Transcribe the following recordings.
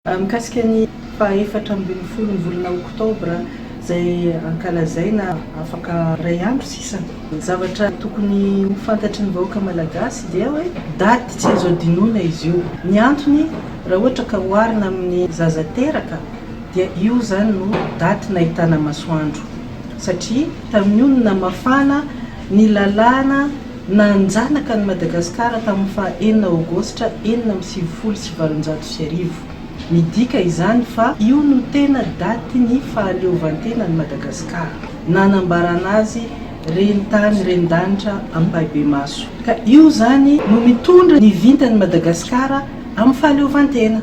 Mikasika ny faha-efatra ambin'ny folo ny volana oktobra izay ankalazaina afaka ray andro sisa. Ny zavatra tokony ho fantatry ny vahoaka malagasy dia hoe daty tsy azo adinoina izy io. Ny antony raha ohatra ka oharina amin'ny zaza teraka dia io zany no daty nahitana masoandro. Satria tamin'io na mafana ny lalàna nanjanaka ny Madagasikara tamin'ny faha 4 aogositra 1970. Midika izany fa io no tena daty ny fahaleovantena ny Madagasikara. Nanambarana azy reni-tany reni-danitra amin'ny Paibemaso. Ka io zany no mitondra ny vintan'ny Madagasikara amin'ny fahaleovantena.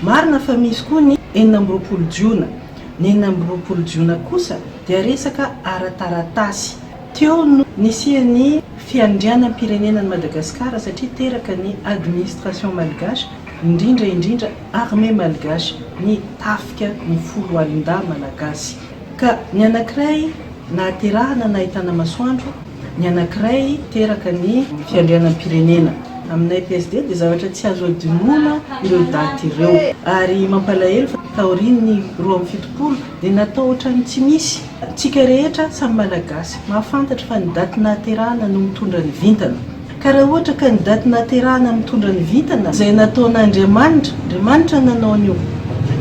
Marina fa misy koa ny 4 Jiona. Ny 4 Jiona kosa dia resaka ara-taratasy. Teo no nisian'ny fiandrianam-pirenenan'ny Madagasikara satria teraka ny administration malgache indrindra armée malgache ny tafika ny folo alin-dahy malagasy. Ka ny anankiray nahaterahana nahitana masoandro, ny anankiray teraka ny fiandrianam-pirenena. Aminay PSD dia zavatra tsy azo adinoina ireo daty ireo. Ary mampalahelo fa taorian'ny 2007 dia natao ohatrany tsy misy. Tsika rehetra samy malagasy mahafantatra fa ny daty nahaterahana no mitondra ny vintana. Ka raha ohatra ka ny daty nahaterahana mitondra ny vintana izay nataon'Andriamanitra nanao an'io.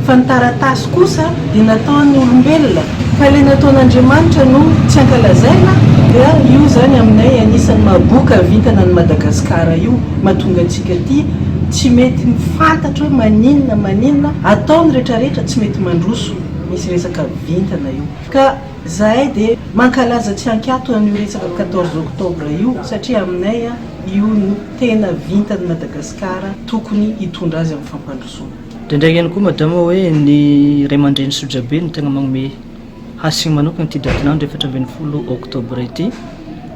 Fa ny taratasy kosa dia nataon'ny olombelona. Fa ilay nataon'Andriamanitra no tsy ankalazaina dia io zany aminay anisan'ny mahaboka vintana ny Madagasikara io, mahatonga antsika ty tsy mety mifantatra hoe maninona ataony rehetrarehetra tsy mety mandroso misy resaka vintana io. Ka zahay dia mankalaza tsy ankiato an'io resaka 14 oktobra io satria aminay io no tena vintan'ny Madagasikara tokony hitondra azy amin'ny fampandrosoana. Ndraindraiky ihany koa madama hoe ny ray aman-dreny Sojabe no tegna manome hasiny manokana ity datin'andro 14 oktobra ity.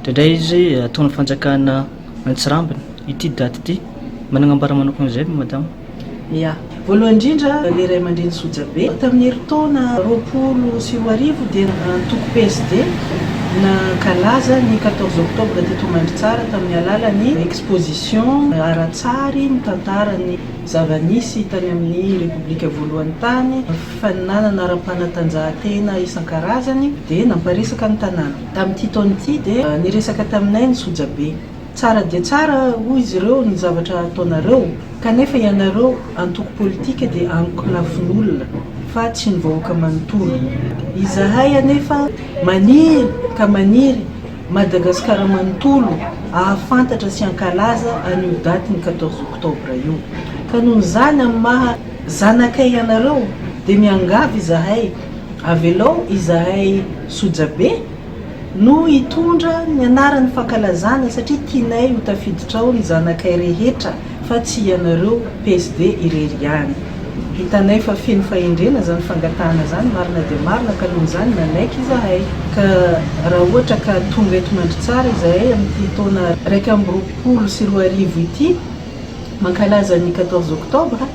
Ndraindray izy ataony fanjakana Antsirambina ity daty ity. Mananambara manokana izay madama? Ya, voalohany indrindra le ray aman-dreny Sojabe tamin'ny herintaona 2020 dia antoko PSD nankalaza ny 14 oktobra teto Mandritsara tamin'ny alalan'ny exposition ara-tsary mitantarany zava-nisy tany amin'ny Repoblika voalohany tany, faninanana ara-panatanjahantena isan-karazany dia namparesaka ny tanàna. Tamin'ity taona ity dia niresaka taminay ny Sojabe. Tsara dia tsara hoy izy ireo ny zavatra ataonareo, kanefa ianareo antoko politika dia anklafon'olona fa tsy ny vahoaka manontolo. Izahay anefa maniry Madagasikara manontolo ahafantatra sy ankalaza an'io daty ny 14 oktobra io. Ka noho izany amin'ny maha zanakay ianareo dia miangavy izahay avelao izahay Sojabe no hitondra ny anaran'ny fankalazana satria tianay ho tafiditra ao ny zanakay rehetra fa tsy ianareo PSD irery ihany. Hitanay fa feno fahendrena zany fangatahana zany, marina dia marina ka noho izany nanaiky izahay. Ka raha ohatra ka tonga eto Mandritsara izahay amin'ity taona 2020 ity mankalaza ny 14 oktobra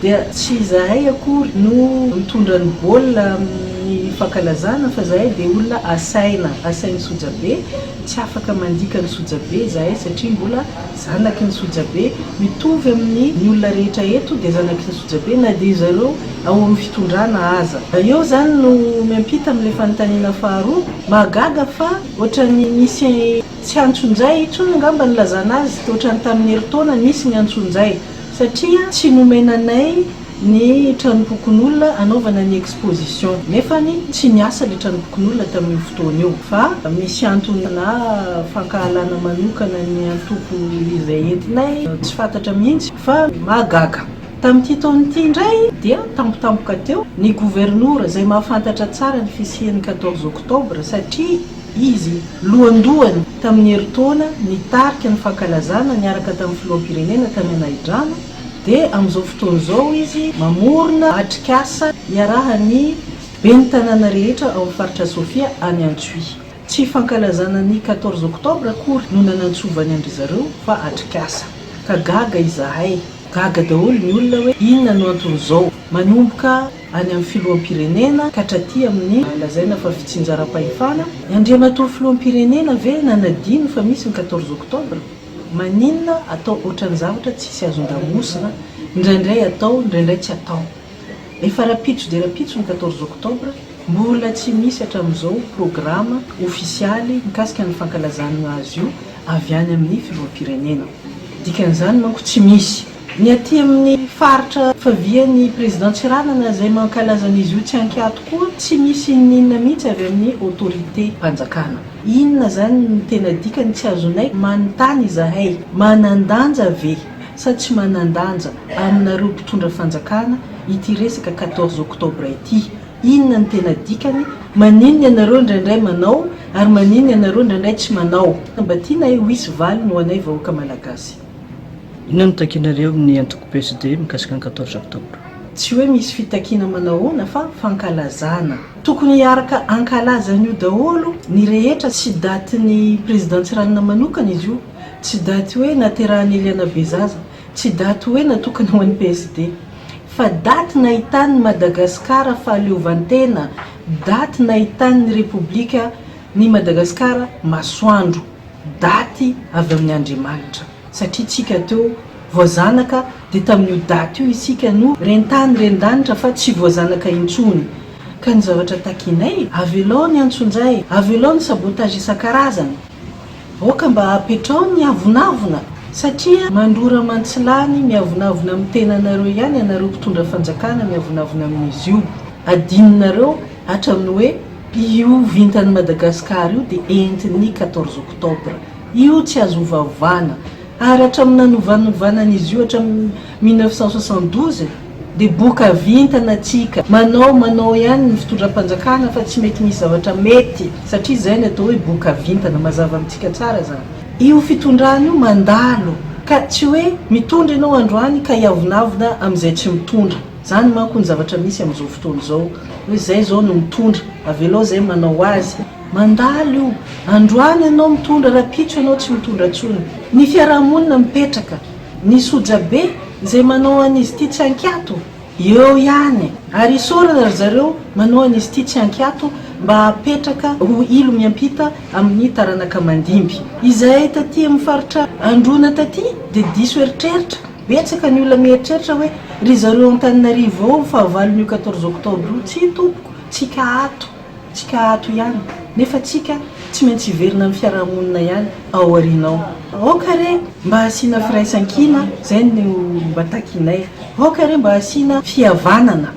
dia tsy izahay akory no mitondra ny baolina ny fankalazana fa zahay dia olona asainy Sojabe, tsy afaka mandika ny Sojabe zahay satria mbola zanaky ny Sojabe, mitovy amin'ny ny olona rehetra eto dia zanaky ny Sojabe na dia zareo ao amin'ny fitondrana aza. Eo zany no miampita amin'ilay fanontaniana faharoa, mahagaga fa ohatrany nisy tsy antsonjay intsony angamba ny lazana azy, ohatrany tamin'ny herintaona nisy ny antsonjay satria tsy nomenanay ny tranompokon'olona anaovana ny exposition, nefa tsy niasa le tranompokon'olona tamin'io fotoana io fa misy antony na fankahalana manokana ny antoko izay entinay tsy fantatra mihitsy fa mahagaga. Tamin'ity taona ity indray dia tampotampoka teo ny gouvernora izay mahafantatra tsara ny fisian'ny 14 oktobra satria izy lohandohany tamin'ny herintaona nitarika ny fankalazana niaraka tamin'ny filoham-pirenena tany Anaidrano. Dia amin'izao fotoana izao izy mamorona atrikasa iarahany ben'ny tanàna rehetra ao amin'ny faritra Sofia any Antsohihy. Tsy fankalazana ny 14 oktobra akory no nanantsovany andry zareo fa atrikasa. Ka gaga izahay, gaga daholo ny olona hoe inona no antony izao. Manomboka any amin'ny filoham-pirenena ka hatraty amin'ny lazaina fa fitsinjaram-pahefana. Andriamatoa filoham-pirenena ve nanadino fa misy ny 14 oktobra? Maninona atao ohatran'ny zavatra tsy azon-damosina, indraindray atao, indraindray tsy atao. efa rapitso dia rapitso ny 14 octobre mbola tsy misy hatramin'izao programa ofisialy mikasika ny fankalazana azy io avy any amin'ny filoham-pirenena dikan'izany manko tsy misy ny aty amin'ny faritra favian'ny président Tsiranana izay mankalazan'izy io tsy ankiato koa tsy misy inona mihitsy avy amin'ny autorité mpanjakana inona zany ny tena dikany tsy azonay manontany izahay manandanja ve sa tsy manandanja aminareo mpitondra fanjakana ity resaka 14 octobre ity inona ny tena dikany maninona ianareo indraindray manao ary maninona ianareo indraindray tsy manao mba tianay ho hisy valy no anay vahoaka malagasy inona no takinareo ny antoko PSD mikasika ny 14 octobre tsy hoe misy fitakina manahoana fa fankalazana tokony hiaraka ankalazan'io daholo ny rehetra tsy daty ny président Tsiranana manokana izy io tsy daty hoe naterahany Eliana Bezaza tsy daty hoe natokana ho an'ny PSD fa daty nahitany Madagasikara fahaleovantena daty nahitany Repoblika ny Madagasikara masoandro daty avy amin'ny Andriamanitra satria tsika teo voazanaka dia tamin'io daty io isika no rentany rendanitra fa tsy voazanaka intsony ka ny zavatra takinay avelao ny antsonjay avelao ny sabotage isan-karazany oka mba apetrao ny avonavona satria mandrora mantsilany miavonavona amin'ny tenanareo ihany ianareo mpitondra fanjakana miavonavona amin'izy io adininareo hatramin'ny hoe io vintan'ny Madagasikara io dia entin'ny 14 octobre io tsy azo vavana ary hatramin'ny nanovanovanan'izy io hatramin'ny 1972 dia boka vintana atsika manao ihany ny fitondram-panjakana fa tsy mety misy zavatra mety satria izay ny atao hoe boka vintana mazava amintsika tsara zany io fitondrany io mandalo ka tsy hoe mitondra ianao androany ka hiavonavona amin'izay tsy mitondra zany manko ny zavatra misy amin'izao fotoana izao hoe zay zao no mitondra avelao zay manao azy mandalo io androany ianao mitondra rapitso ianao tsy mitondra tsony ny fiarahamonina mipetraka ny soja be izay manao an'izy ity tsy ankiato eo ihany ary isorana ry zareo manao an'izy ity tsy ankiato mba apetraka ho ilo miampita amin'ny taranaka mandimby izay taty amin'ny faritra androna taty dia diso eritreritra betsaka ny olona mieritreritra hoe ry zareo Antananarivo ao fahavalon'io 14 octobre tsy tompoko tsika ato ihany nefa tsika tsy maintsy hiverina amin'ny fiarahamonina ihany ao arinao okare mba asiana firaisan-kina zay no mba takinay okare mba asiana fihavanana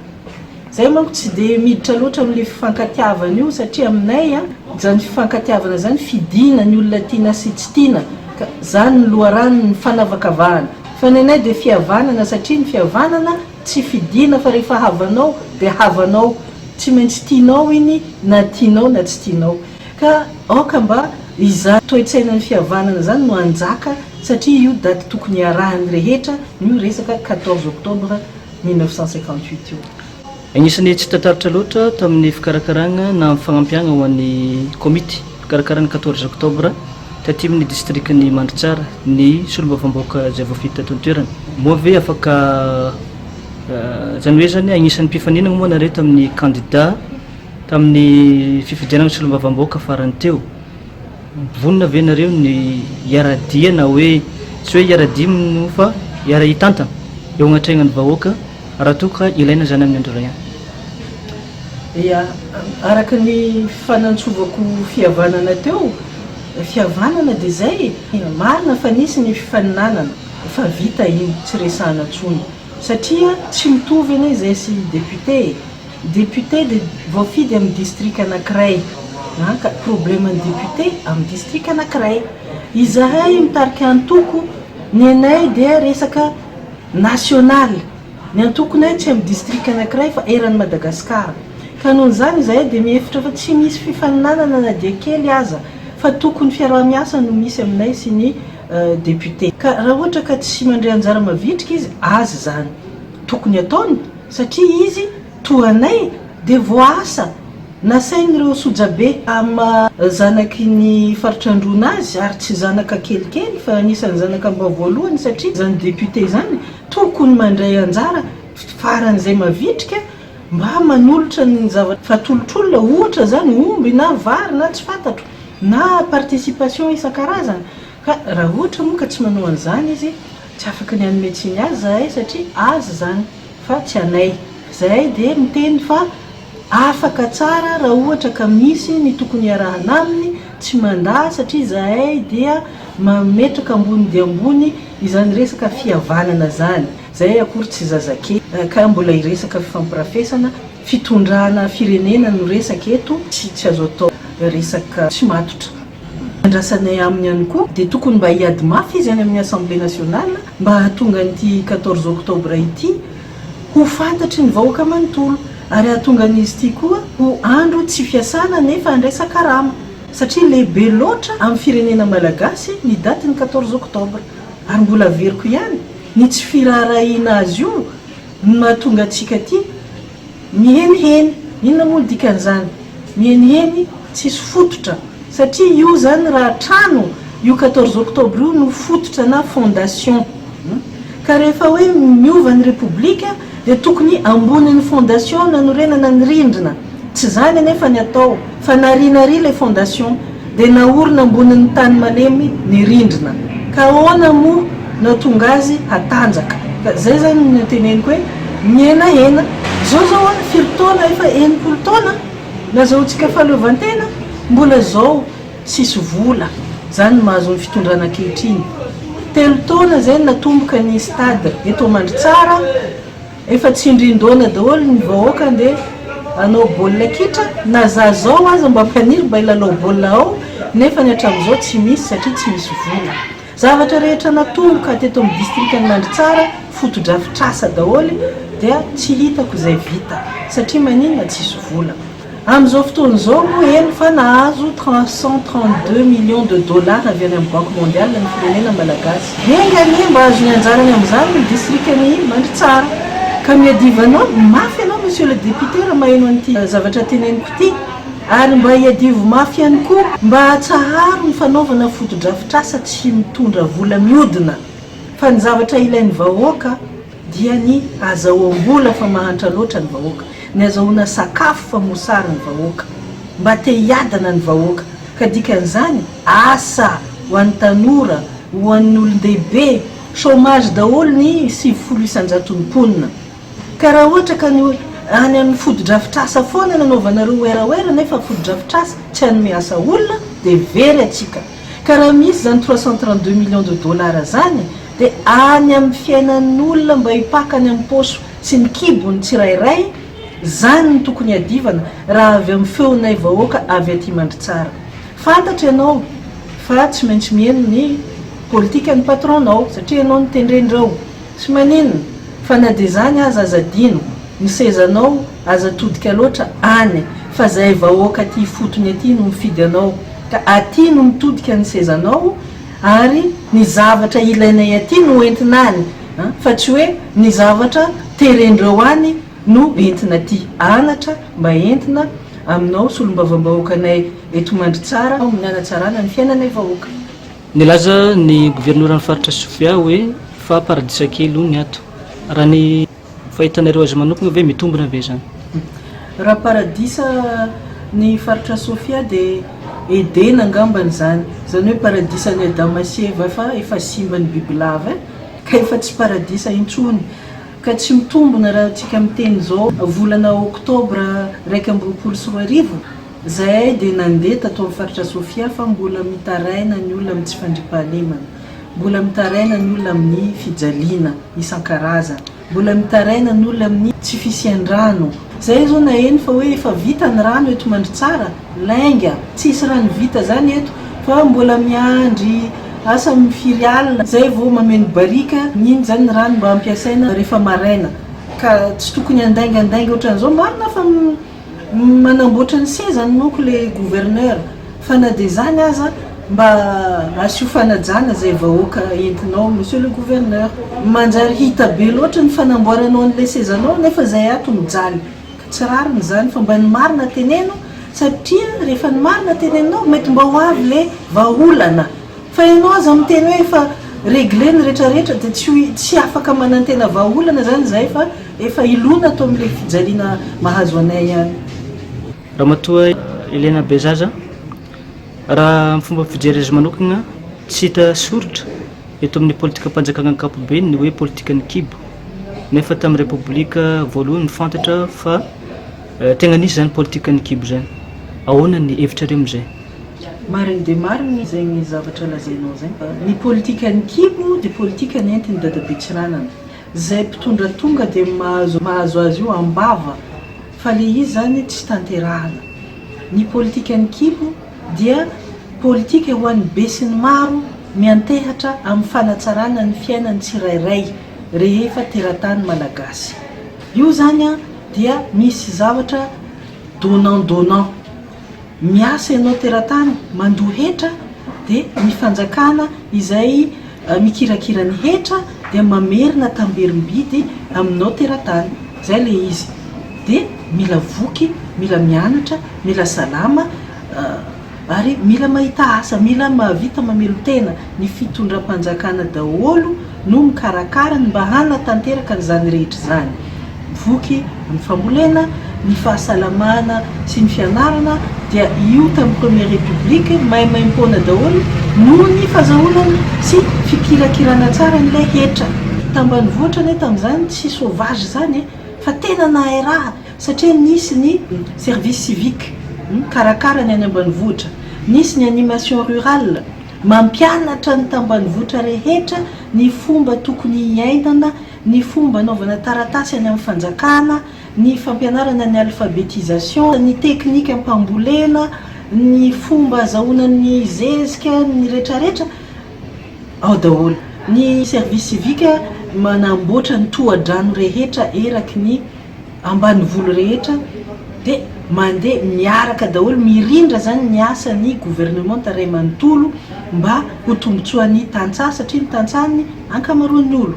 zay manko tsy dia miditra loatra amin'ilay fifankatiavana io satria aminay zany fifankatiavana zany fidina ny olona tiana sy tsy tiana ka zany ny loharano ny fanavakavahana fa ny anay dia fihavanana satria ny fihavanana tsy fidina fa rehefa havanao dia havanao tsy maintsy tianao iny na tianao na tsy tianao ka oka mba izany toe-tsainan'ny fihavanana zany no anjaka satria io daty tokony hiarahan'ny rehetra io resaka 14 octobre 1958 io agnisan'ny tsy tantaratra loatra tamin'ny fikarakarana na fanampiana ho an'ny komity fikarakarana 14 octobre taty amin'ny districtny Mandritsara ny solombavamboaka zay voafita tontoerana moa ve afaka zany hoe zany agnisan'ny mpifaninana moa nareo tamin'ny candidat tamin'ny fifidianana solombavamboaka farany teo vonona ve nareo ny iaradia na hoe tsy hoe iaradia no fa iara-hitantana eo agnatrehana ny vahoaka raha toka ilaina zany amin'ny andro ray ia araka ny fanantsovako fihavanana teo fihavanana dia zay marina fa nisy ny fifaninanana fa vita iny tsy resahana tsony satria tsy mitovy anay zay sy député dia voafidy amin'ny district anankiray ka problèmen'ny député amin'ny district anankiray izahay mitarika antoko ny anay dia resaka national ny antokonay tsy amin'ny district anankiray fa eran'ny Madagasikara ka noho izany izahay dia mihefitra fa tsy misy fifaninanana na dia kely aza fa tokony fiaraha-miasa no misy aminay sy ny député ka raha ohatra ka tsy mandray anjara mavitrika izy azy zany tokony ataony satria izy toanay dia voasa nasain'ireo sojabe amin'ny zanaky ny faritrandrona azy ary tsy zanaka kelikely fa anisan'ny zanaka mba voalohany satria zany député zany tokony mandray anjara faran'izay mavitrika mba manolotra ny zavatra fatolotrolona ohatra zany omby na vary na tsy fantatro na participation isan-karazany ka raha ohatra moa ka tsy manao an'izany izy tsy afaka ny anomentsiny azy zahay satria azy zany fa tsy anay zay dia miteny fa afaka tsara raha ohatra ka misy ny tokony iarahana aminy tsy mandà satria zahay dia mametraka ambony dia ambony izany resaka fihavanana zany zay akory tsy zazakely ka mbola iresaka fifampirafesana fitondrana firenena no resaka eto tsy azo atao resaka tsy matotra andrasanay aminy ihany koa dia tokony mba hiady mafy izy any amin'ny assemblée nationale mba hahatonga nyity 14 octobre ity ho fantatry ny vahoaka manontolo ary hahatonga an'izy ity koa ho andro tsy fiasana nefa andraisaka rama satria lehibe loatra amin'ny firenena malagasy ny daty ny 14 octobre ary mbola veriko ihany ny tsy firaharahiana azy io mahatonga antsika ty miheniheny inona moa dikan'izany miheniheny tsisy fototra satria io zany raha trano io 14 octobre io no fototra na fondation ka rehefa hoe miova ny repoblika dia tokony ambonin'ny fondation nanorenana ny rindrina tsy zany anefa ny atao fa narinary le fondation dia naorina ambonin'ny tany malemy ny rindrina ka ahoana moa natonga azy hatanjaka ka zay zany ny teneniko hoe mihenahena zao a firy-taona efa 80 taona nazahoantsika fahaleovantena mbola zao sisy vola zany mahazo ny fitondrana ankehitriny 3 taona zay natomboka ny stade eto Mandritsara efa tsindrin-doana daholo ny vahoaka dia anao baolina kitra na za zao aza mba mpaniry mba ilalao baolina ao nefa ny hatramin'izao tsy misy satria tsy misy vola zavatra rehetra natomboka teto amin'ny distrikany Mandritsara foto-drafitrasa daholo dia tsy hitako izay vita satria maninona tsisy vola amin'izao fotoan'izao moa eny fa nahazo 332 millions de dollars avy any amin'ny banque mondiale ny firenena malagasy engany mba azo ny anjarany amin'izany ny distrikany Mandritsara ka miadivanao mafy ianao monsieur le député raha maheno an'ity zavatra teneniko ity ary mba hiadivo mafy ihany koa mba hatsaharo ny fanaovana foto-drafitrasa tsy mitondra vola miodina fa ny zavatra ilain'ny vahoaka dia ny azahoam-bola fa mahantra loatra ny vahoaka ny azahoana sakafo fa mosary ny vahoaka mba te hiadana ny vahoaka ka dikan'izany asa ho an'ny tanora ho an'ny olon-dehibe chômage daholo ny 7 isanjaton'ny-ponina ka raha ohatra ka ny any amin'ny foto-drafitrasa foana nanaovanareo oeraoera nefa foto-drafitrasa tsy hanome asa olona dia very atsika ka raha misy zany 332 millions de dollars zany dia any amin'ny fiainan'ny olona mba hipakany amin'ny poso sy ny kibony tsirairay zany ny tokony adivana raha avy amin'ny feonay vahoaka avy aty Mandritsara fantatra ianao fa tsy maintsy mihaino ny politika ny patronao satria ianao ny tendrendrao tsy maninona fa na dia zany aza azadino ny sezanao aza todika loatra any fa zay vahoaka aty fotony aty no mifidy anao ka aty no mitodika ny sezanao ary ny zavatra ilainay aty no entinany fa tsy hoe ny zavatra terendreo any no entina aty anatra mba entina aminao solom-bavambahoakanay eto Mandritsara amin'ny anatsarana ny fiainanay vahoaka nilaza ny gouverneuran'ny faritra Sofia hoe fa paradisa kely io ny ato raha ny fahitanareo azy manokana ve mitombona ve zany raha paradisa ny faritra Sofia dia edena angambany zany hoe paradisa ny Adamasieva fa efa simba ny bibilava ka efa tsy paradisa intsony ka tsy mitombona raha tsika miteny zao volana oktobra 2024 zay dia nandeha tato amin'ny faritra Sofia fa mbola mitaraina ny olona amin'ny tsy fandriampahalemana mbola mitaraina ny olona amin'ny fijaliana isan-karazana mbola mitaraina ny olona amin'ny tsy fisian-drano zay zao na eny fa hoe efa vita ny rano eto Mandritsara lainga tsisy rano vita zany eto fa mbola miandry asa mifiry alina zay vao mameno barika niny zany ny rano mba ampiasaina rehefa maraina ka tsy tokony andaingandainga ohatran'izao marina fa manamboatra ny seza noko le gouverneur fa na dia zany aza mba asio fanajana zay vahoaka entinao monsieur le gouverneur manjary hita be loatra ny fanamboaranao an'ilay sezanao nefa zay ato mijaly ka tsy rariny zany fa mba ny marina teneno satria rehefa ny marina tenenao mety mba ho avy le vaholana fa ianao aza miteny hoe efa réglé ny rehetrarehetra dia tsy afaka manantena vaholana zany zay fa efa ilona atao amin'ilay fijaliana mahazo anay ihany raha matoa Elena Bezaza raha amin'ny fomba fijery azy manokana tsy hita soritra eto amin'ny politika mpanjakana ankapobeny ny hoe politika ny kibo nefa tamin'ny repoblika voalohany fantatra fa tegna nisy zany politika ny kibo zany. Ahoana ny hevitra reo am'izay? Mariny dia mariny zegny zavatra lazainao zay. Ny politika ny kibo dia politika nentiny dadabe Tsiranana. Zay mpitondra tonga dia mahazo azy io ambava fa le izy zany tsy tanterahana. Ny politika ny kibo dia politika ho an'ny be sy ny maro miantehatra amin'ny fanatsarana ny fiainan'ny tsirairay rehefa teratany malagasy. Io zany dia misy zavatra donnant. Miasa ianao teratany mandohetra dia ny fanjakana izay mikirakira ny hetra dia mamerina tamberim-bidy aminao teratany. Zay le izy. Dia mila voky, mila mianatra, mila salama, ary mila mahita asa, mila mahavita mamelo-tena. Ny fitondram-panjakana daholo no mikarakara mba hanatanteraka an'izany rehetra zany. Voky, ny fambolena, ny fahasalamana sy ny fianarana dia io tamin'ny première république maimaimpona daholo noho ny fahazahonany sy fikirakirana tsara n'ilay hetra. Tambanivohitra ane tamin'izany tsy sauvage zany fa tena nahay raha satria nisy ny service civique karakara ny any ambanivohitra, nisy ny animation rurale mampianatra ny tambanivohitra rehetra ny fomba tokony hiainana, ny fomba anaovana taratasy any amin'ny fanjakana, ny fampianarana ny alphabétisation, ny teknika ampambolena, ny fomba azahoanany zezika, ny rehetrarehetra ao daholo. Ny service civique manamboatra ny tohadrano rehetra eraky ny ambanivolo rehetra dia mandeha miaraka daholo, mirindra zany ny asan'ny gouvernement taray manontolo mba ho tombotsoan'ny tantsaha satria ny tantsahany ankamaroan'ny olo.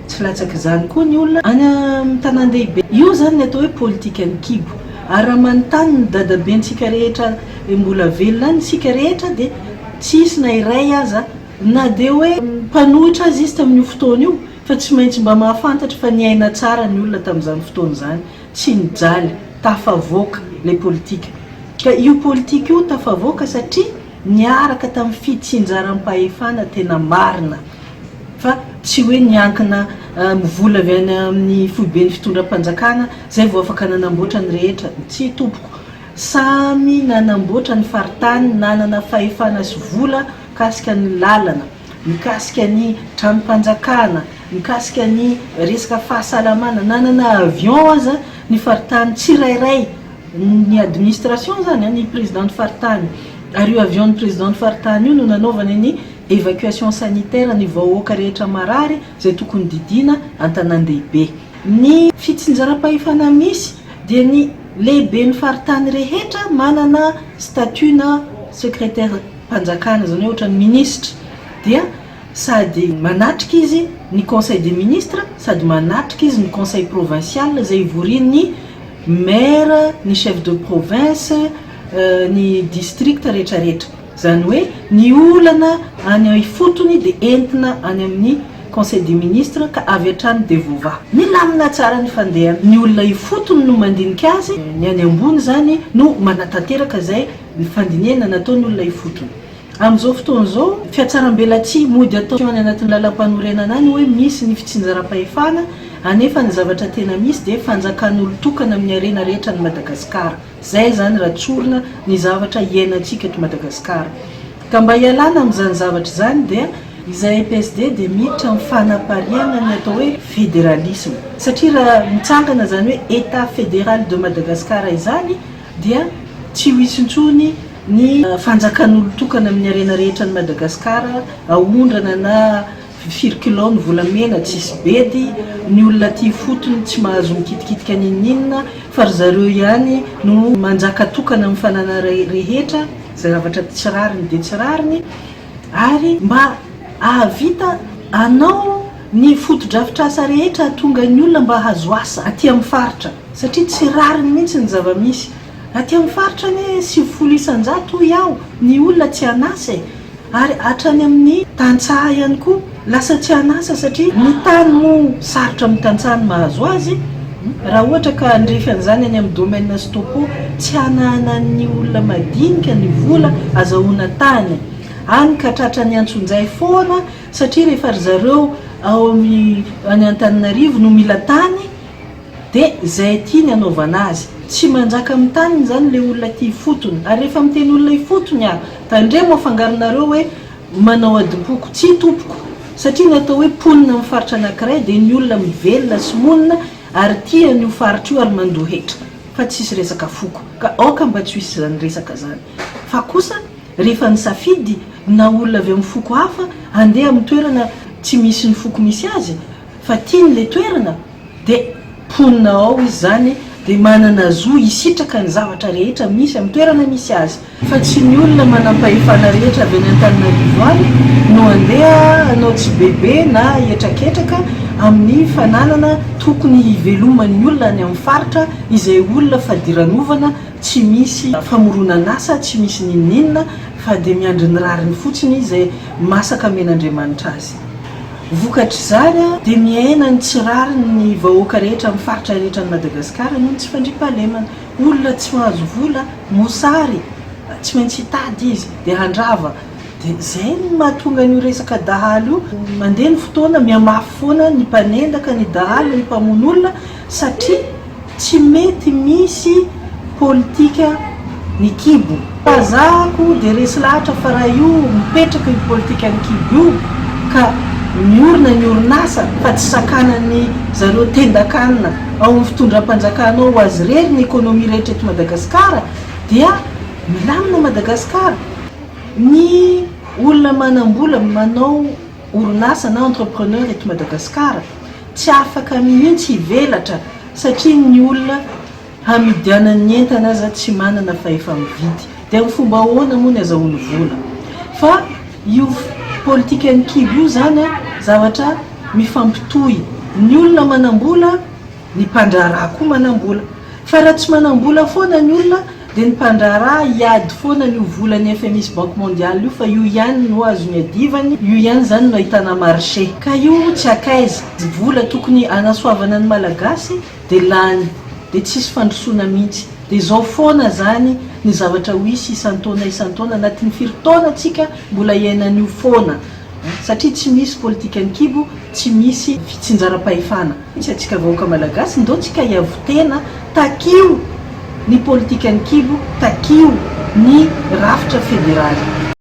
Tsy latsaka zany koa ny olona any amin'ny tanan-dehibe. Io zany ny atao hoe politika ny kibo. Ary raha manontany ny dadabentsika rehetra mbola velona any isika rehetra dia tsisy na iray aza na dia hoe mpanohitra azy izy tamin'io fotoana io fa tsy maintsy mba mahafantatra fa niaina tsara ny olona tamin'izany fotoana zany, tsy nijaly, tafavoaka le politika. Ka io politika io tafavoaka satria niaraka tamin'ny fitsinjaram-pahefana tena marina fa tsy hoe niankina mivola avy any amin'ny foiben'ny fitondram-panjakana zay vao afaka nanamboatra ny rehetra. Tsy tompoko, samy nanamboatra ny faritany, nanana fahefana sy vola mikasika ny lalana, mikasika ny tranom-panjakana, mikasika ny resaka fahasalamana, nanana avion aza ny faritany tsirairay, ny administration zany ny président de faritany. Ary io avion ny président de faritany io no nanaovana ny évacuation sanitaire ny vahoaka rehetra marary zay tokony didina an-tanan-dehibe. Ny fitsinjaram-pahefana misy dia ny lehibe ny faritany rehetra manana statut na secrétaire panjakana zany hoe ohatran'ny ministre, dia sady manatrika izy ny conseil des ministres, sady manatrika izy ny conseil provincial zay vorin'ny maire, ny chef de province, ny district rehetrarehetra. Zany hoe ny olana any fotony dia entina any amin'ny conseil des ministres ka avy hatrany devoava. Milamina tsara ny fandehana. Ny olona ifotony no mandinika azy, ny any ambony zany no manatanteraka zay ny fandinihana nataony olona ifotony. Amin'izao fotoana izao fiatsaram-belatsihy mody atao any anatin'ny lalam-panorenana any hoe misy ny fitsinjaram-pahefana, anefa ny zavatra tena misy dia fanjakan'olo tokana amin'ny arena rehetra ny Madagasikara. Zay zany raha tsorina ny zavatra iainantsika eto Madagasikara. Ka mba hialana amin'izany zavatra zany dia izay PSD dia miditra amin'ny fanapariana ny atao hoe fédéralisme. Satria raha mitsangana zany hoe état fédéral de Madagascar izany dia tsy ho hisy intsony ny fanjakan'olo tokana amin'ny arena rehetra ny Madagasikara, aondrana na firikilao ny volamena tsisy bedy, ny olona tia fotony tsy mahazo mikitikitika ninninna fa ry zareo ihany no manjaka tokana amin'ny fanana rehetra, zay zavatra tsy rariny dia tsy rariny, ary mba ahavita anao ny foto-drafitrasa rehetra tonga ny olona mba hazo asa aty amin'ny faritra, satria tsy rariny mihitsy ny zava-misy. Aty amin'ny faritra ny 700 iaho ny olona tsy anasa, ary hatrany amin'ny tantsaha ihany koa lasa tsy anasa satria ny tany mo sarotra amin'ny tantsahany mahazo azy. Raha ohatra ka andrefy an'izany any amin'ny domaine stopo tsy hananan'ny olona madinika ny vola azahoana tany, any ka tratra ny antsoinjay foana satria rehefa ry zareo ao amin'ny any Antananarivo no mila tany dia zay tiany anaovana azy. Tsy manjaka amin'ny tany zany le olona tia fotony, ary rehefa miteny olona ifotony tandremo afangaronareo hoe manao adim-poko, tsy tompoko, satria natao hoe ponina amin'ny faritra anankiray dia ny olona mivelona sy monina ary tiany io faritra io ary mandohetra fa tsisy resaka foko, ka aoka mba tsy hisy zany resaka zany. Fa kosa rehefa nisafidy na olona avy amin'ny foko hafa andeha amin'ny toerana tsy misy ny foko misy azy fa tiany le toerana dia ponina ao izy zany dia manana zo hisitraka ny zavatra rehetra misy amin'ny toerana misy azy. Fa tsy ny olona manam-pahefana rehetra avy any Antananarivo any no andeha anao tsy bebe na hiatraketraka amin'ny fananana tokony hiveloman'ny olona any amin'ny faritra izay olona fadiran'ovana, tsy misy famoronan'asa, tsy misy ninninina fa dia miandry ny rariny fotsiny izay masaka men'Andriamanitra azy. Vokatr'izany dia miaina ny tsy rariny ny vahoaka rehetra amin'ny faritra rehetra ny Madagasikara noho ny tsy fandriam-pahalemana. Olona tsy mahazo vola, mosary, tsy maintsy hitady izy dia handrava. Dia izay no mahatonga an'io resaka dahalo io mandeha ny fotoana miamafy foana ny mpanendaka ny dahalo ny mpamono olona satria tsy mety misy politika ny kibo. Fazako dia resy lahatra fa raha io mipetraka io politika ny kibo io ka miorina ny orinasa fa tsy sakanany zareo tendakanina ao amin'ny fitondram-panjakana ao azy rery ny ekonomia rehetra eto Madagasikara dia milamina Madagasikara. Ny olona manambola manao orinasa na entrepreneur eto Madagasikara tsy afaka mihitsy hivelatra satria ny olona hamidianany entana aza tsy manana fa efa mividy. Dia amin'ny fomba ahoana moa ny azahoany vola? Fa io politika ny kibo io zany zavatra mifampitohy. Ny olona manambola, ny mpandraharaha koa manambola. Fa raha tsy manambola foana ny olona dia ny mpandraharaha hiady foana ny volany FMI Banque Mondiale io fa io ihany no azo ny adivany, io ihany zany no ahitana marché. Ka io tsy akaiza. Vola tokony anasoavana ny malagasy dia lany, dia tsisy fandrosoana mihitsy. Dia zao foana zany ny zavatra ho isy isan-taona anatin'ny firy-taona antsika mbola iainan'io foana. Satria tsy misy politika ny kibo, tsy misy fitsinjaram-pahefana. Tsy antsika vahoaka malagasy ndao tsika hiavotena takio ny politika ny kibo, takio ny rafitra federaly.